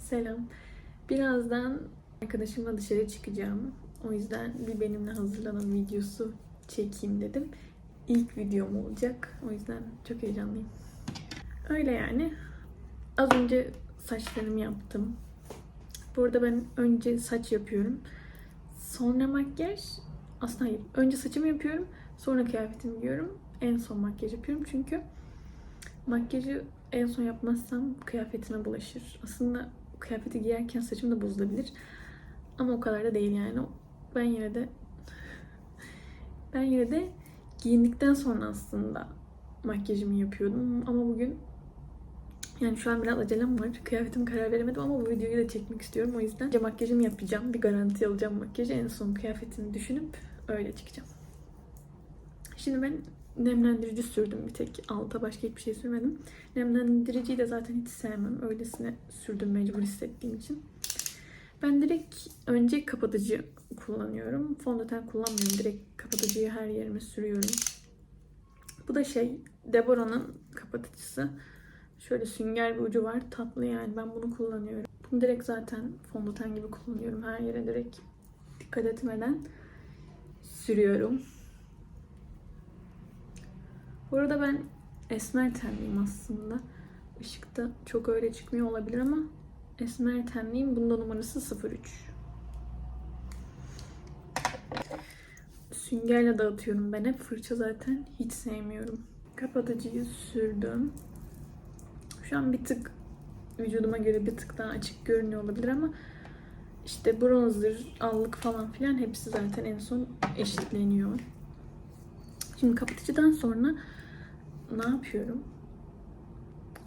Selam. Birazdan arkadaşımla dışarı çıkacağım. O yüzden bir benimle hazırlanan videosu çekeyim dedim. İlk videom olacak. O yüzden çok heyecanlıyım. Öyle yani. Az önce saçlarımı yaptım. Burada ben önce saç yapıyorum. Sonra makyaj. Aslında hayır. Önce saçımı yapıyorum. Sonra kıyafetimi giyiyorum. En son makyaj yapıyorum. Çünkü makyajı en son yapmazsam kıyafetime bulaşır. Aslında kıyafeti giyerken saçım da bozulabilir. Ama o kadar da değil yani. Ben yine de giyindikten sonra aslında makyajımı yapıyordum. Ama bugün yani şu an biraz acelem var. Kıyafetime karar veremedim ama bu videoyu da çekmek istiyorum. O yüzden önce makyajımı yapacağım. Bir garanti alacağım makyajı. En son kıyafetimi düşünüp öyle çıkacağım. Şimdi ben nemlendirici sürdüm bir tek. Alta başka hiçbir şey sürmedim. Nemlendiriciyi de zaten hiç sevmem. Öylesine sürdüm mecbur hissettiğim için. Ben direkt önce kapatıcı kullanıyorum. Fondöten kullanmıyorum. Direkt kapatıcıyı her yerime sürüyorum. Bu da Deborah'nın kapatıcısı. Şöyle sünger bir ucu var. Tatlı yani. Ben bunu kullanıyorum. Bunu direkt zaten fondöten gibi kullanıyorum. Her yere direkt dikkat etmeden sürüyorum. Bu arada ben esmer tenliyim aslında. Işıkta çok öyle çıkmıyor olabilir ama esmer tenliyim. Bunda numarası 03. Süngerle dağıtıyorum ben hep. Fırça zaten hiç sevmiyorum. Kapatıcıyı sürdüm. Şu an bir tık vücuduma göre bir tık daha açık görünüyor olabilir ama işte bronzer, allık falan filan hepsi zaten en son eşitleniyor. Şimdi kapatıcıdan sonra ne yapıyorum?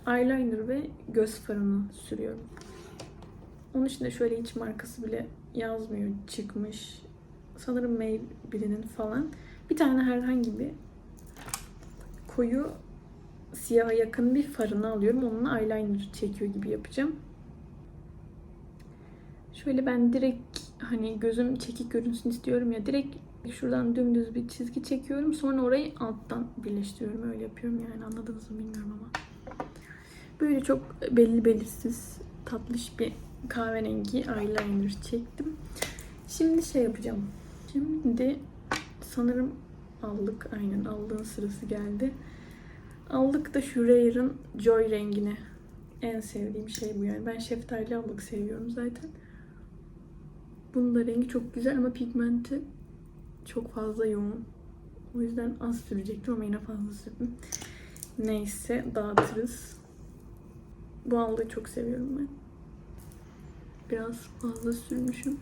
Eyeliner ve göz farını sürüyorum. Onun için de şöyle hiç markası bile yazmıyor. Çıkmış. Sanırım Maybelline'in falan. Bir tane herhangi bir koyu siyaha yakın bir farını alıyorum. Onunla eyeliner çekiyor gibi yapacağım. Şöyle ben direkt hani gözüm çekik görünsün istiyorum ya. Direkt şuradan dümdüz bir çizgi çekiyorum. Sonra orayı alttan birleştiriyorum. Öyle yapıyorum yani. Anladınız mı bilmiyorum ama. Böyle çok belli belirsiz tatlış bir kahverengi eyeliner çektim. Şimdi yapacağım. Şimdi sanırım allık. Aynen allığın sırası geldi. Allık da şu Rare'ın Joy rengine. En sevdiğim şey bu yani. Ben şeftali allık seviyorum zaten. Bunun da rengi çok güzel ama pigmenti çok fazla yoğun. O yüzden az sürecektim ama yine fazla sürdüm. Neyse dağıtırız. Bu allığı çok seviyorum ben. Biraz fazla sürmüşüm.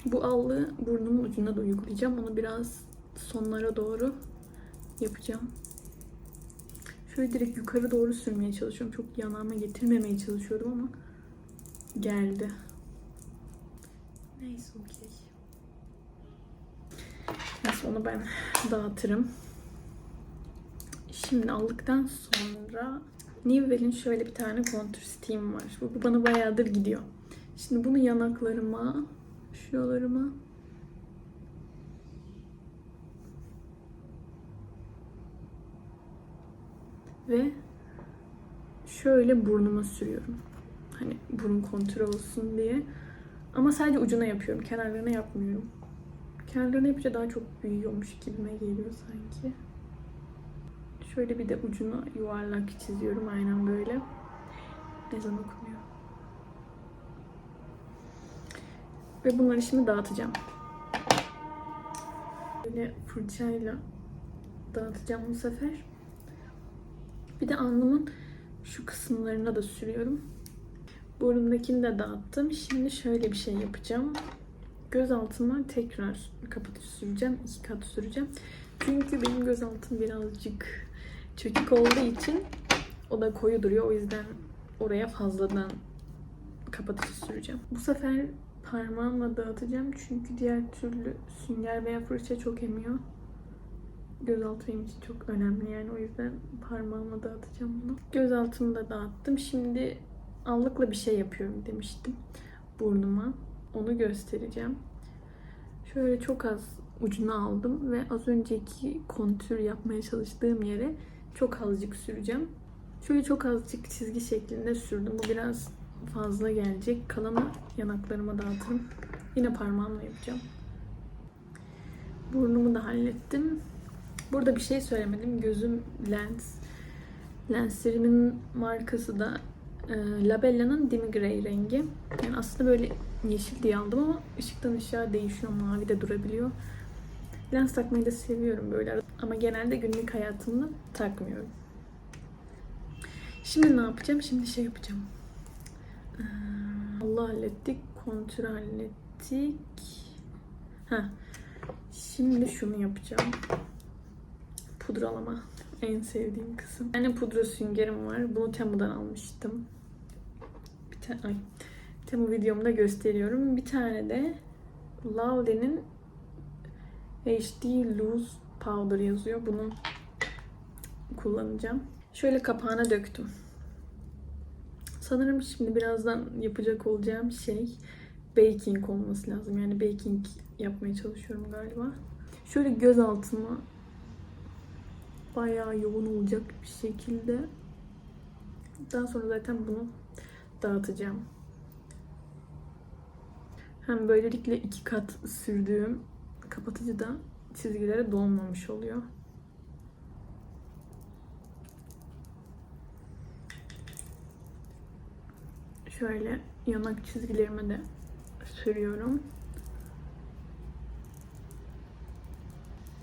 Bu allığı burnumun ucuna da uygulayacağım. Onu biraz sonlara doğru yapacağım. Şöyle direkt yukarı doğru sürmeye çalışıyorum. Çok yanağıma getirmemeye çalışıyorum ama geldi. Neyse okey. Neyse onu ben dağıtırım. Şimdi aldıktan sonra Nivell'in şöyle bir tane contour steam var. Bu bana bayağıdır gidiyor. Şimdi bunu yanaklarıma, şuralarıma ve şöyle burnuma sürüyorum. Hani burun kontürü olsun diye. Ama sadece ucuna yapıyorum. Kenarlarına yapmıyorum. Kenarlarına yapınca daha çok büyüyormuş gibime geliyor sanki. Şöyle bir de ucuna yuvarlak çiziyorum. Aynen böyle. Ezan okunuyor. Ve bunları şimdi dağıtacağım. Böyle fırçayla dağıtacağım bu sefer. Bir de alnımın şu kısımlarına da sürüyorum. Burnumdakini de dağıttım. Şimdi şöyle bir şey yapacağım. Göz altıma tekrar kapatıcı süreceğim. 2 kat süreceğim. Çünkü benim göz altım birazcık çökük olduğu için o da koyu duruyor. O yüzden oraya fazladan kapatıcı süreceğim. Bu sefer parmağımla dağıtacağım. Çünkü diğer türlü sünger veya fırça çok emiyor. Gözaltı benim için çok önemli yani. O yüzden parmağımla dağıtacağım bunu. Gözaltımı da dağıttım. Şimdi allıkla bir şey yapıyorum demiştim burnuma. Onu göstereceğim. Şöyle çok az ucunu aldım ve az önceki kontür yapmaya çalıştığım yere çok azıcık süreceğim. Şöyle çok azıcık çizgi şeklinde sürdüm. Bu biraz fazla gelecek. Kalanı yanaklarıma dağıtırım. Yine parmağımla yapacağım. Burnumu da hallettim. Burada bir şey söylemedim. Gözüm lens. Lenslerimin markası da Labella'nın Demi Grey rengi. Yani aslında böyle yeşil diye aldım ama ışıktan ışığa değişiyor. Mavi de durabiliyor. Lens takmayı da seviyorum böyle. Ama genelde günlük hayatımda takmıyorum. Şimdi ne yapacağım? Şimdi şey yapacağım. Allah hallettik. Kontür hallettik. Heh. Şimdi şunu yapacağım. Pudralama. En sevdiğim kısım. Yani pudra süngerim var. Bunu Temu'dan almıştım. Temu videomda gösteriyorum. Bir tane de Laude'nin HD Loose Powder yazıyor. Bunu kullanacağım. Şöyle kapağına döktüm. Sanırım şimdi birazdan yapacak olacağım şey baking olması lazım. Yani baking yapmaya çalışıyorum galiba. Şöyle göz altıma bayağı yoğun olacak bir şekilde. Daha sonra zaten bunu dağıtacağım. Hem böylelikle 2 kat sürdüğüm kapatıcı da çizgilere dolmamış oluyor. Şöyle yanak çizgilerime de sürüyorum.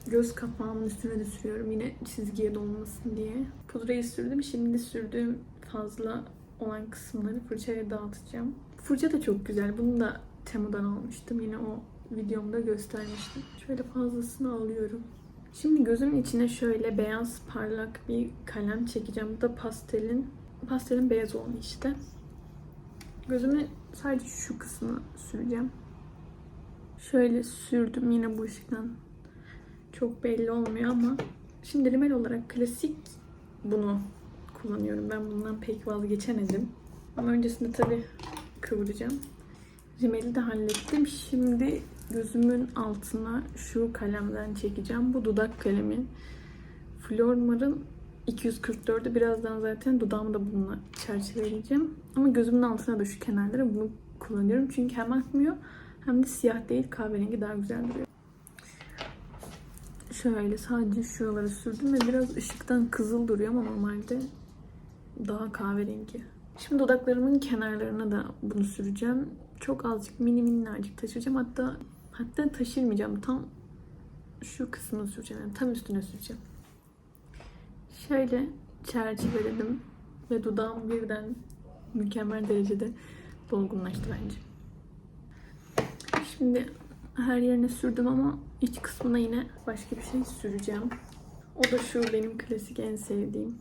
Göz kapağımın üstüne de sürüyorum yine çizgiye dolmasın diye. Pudrayı sürdüm. Şimdi sürdüğüm fazla olan kısımları fırçaya dağıtacağım. Fırça da çok güzel. Bunu da Temu'dan almıştım. Yine o videomda göstermiştim. Şöyle fazlasını alıyorum. Şimdi gözümün içine şöyle beyaz parlak bir kalem çekeceğim. Bu da pastelin beyaz olanı işte. Gözüme sadece şu kısmı süreceğim. Şöyle sürdüm yine bu ışıktan. Çok belli olmuyor ama şimdi rimel olarak klasik bunu kullanıyorum. Ben bundan pek vazgeçemedim. Ama öncesinde tabii kıvıracağım. Rimeli de hallettim. Şimdi gözümün altına şu kalemden çekeceğim. Bu dudak kalemi. Flormar'ın 244'ü. Birazdan zaten dudağımı da bununla çerçeveleyeceğim. Ama gözümün altına da şu kenarlara bunu kullanıyorum. Çünkü hem akmıyor hem de siyah değil kahverengi daha güzel duruyor. Şöyle sadece şuraları sürdüm ve biraz ışıktan kızıl duruyor ama normalde daha kahverengi. Şimdi dudaklarımın kenarlarına da bunu süreceğim. Çok azıcık minnacık taşıyacağım. Hatta taşırmayacağım. Tam şu kısmını süreceğim. Yani tam üstüne süreceğim. Şöyle çerçeveledim ve dudağım birden mükemmel derecede dolgunlaştı bence. Şimdi her yerine sürdüm ama iç kısmına yine başka bir şey süreceğim. O da şu benim klasik en sevdiğim.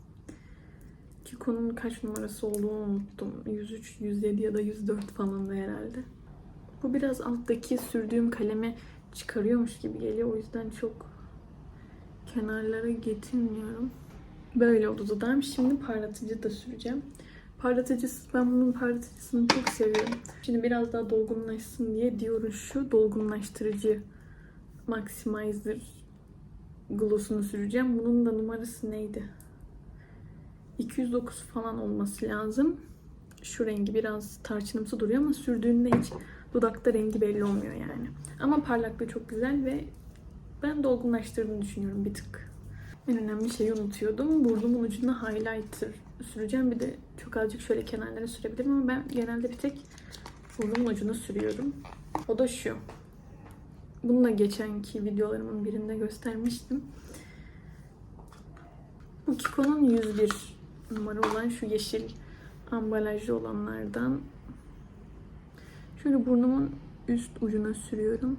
Kiko'nun kaç numarası olduğunu unuttum. 103, 107 ya da 104 falan da herhalde. Bu biraz alttaki sürdüğüm kalemi çıkarıyormuş gibi geliyor. O yüzden çok kenarlara getirmiyorum. Böyle oldu dudağım. Şimdi parlatıcı da süreceğim. Ben bunun parlatıcısını çok seviyorum. Şimdi biraz daha dolgunlaşsın diye Dior'un şu dolgunlaştırıcı Maximizer gloss'unu süreceğim. Bunun da numarası neydi? 209 falan olması lazım. Şu rengi biraz tarçınımsı duruyor ama sürdüğünde hiç dudakta rengi belli olmuyor yani. Ama parlaklığı çok güzel ve ben dolgunlaştırdığını düşünüyorum bir tık. En önemli şeyi unutuyordum. Burnumun ucuna highlighter süreceğim. Bir de çok azıcık şöyle kenarlara sürebilirim ama ben genelde bir tek burnumun ucuna sürüyorum. O da şu. Bunu da geçenki videolarımın birinde göstermiştim. Bu Kiko'nun 101 numara olan şu yeşil ambalajlı olanlardan. Şöyle burnumun üst ucuna sürüyorum.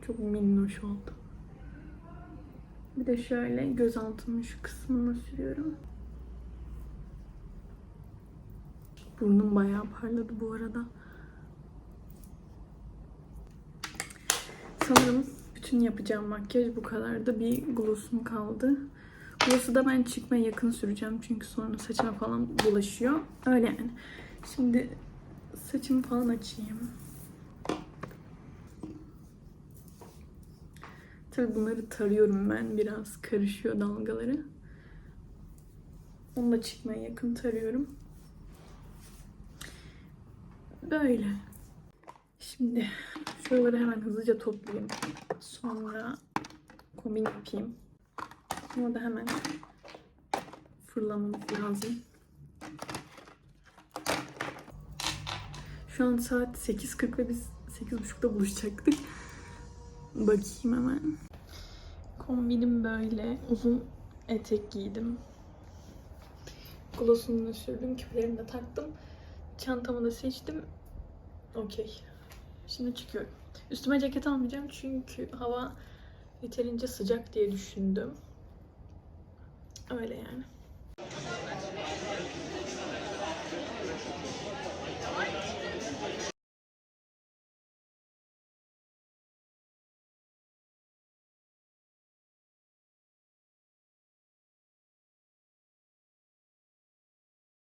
Çok minnoş oldu. Bir de şöyle göz altımın şu kısmına sürüyorum. Burnum bayağı parladı bu arada. Sanırım bütün yapacağım makyaj bu kadardı. Bir glossum kaldı. Gloss'u da ben çıkmaya yakın süreceğim. Çünkü sonra saçıma falan bulaşıyor. Öyle yani. Şimdi saçımı falan açayım. Tabii bunları tarıyorum ben. Biraz karışıyor dalgaları. Onu da çıkmaya yakın tarıyorum. Böyle. Şimdi şuraları hemen hızlıca toplayayım. Sonra kombin yapayım. Sonra da hemen fırlamamız lazım. Şu an saat 8:40 ve biz 8:30'da buluşacaktık. Bakayım hemen. Kombinim böyle. Uzun etek giydim. Gloss'unu da sürdüm. Küpelerimi de taktım. Çantamı da seçtim. Okey. Şimdi çıkıyorum. Üstüme ceket almayacağım çünkü hava yeterince sıcak diye düşündüm. Öyle yani.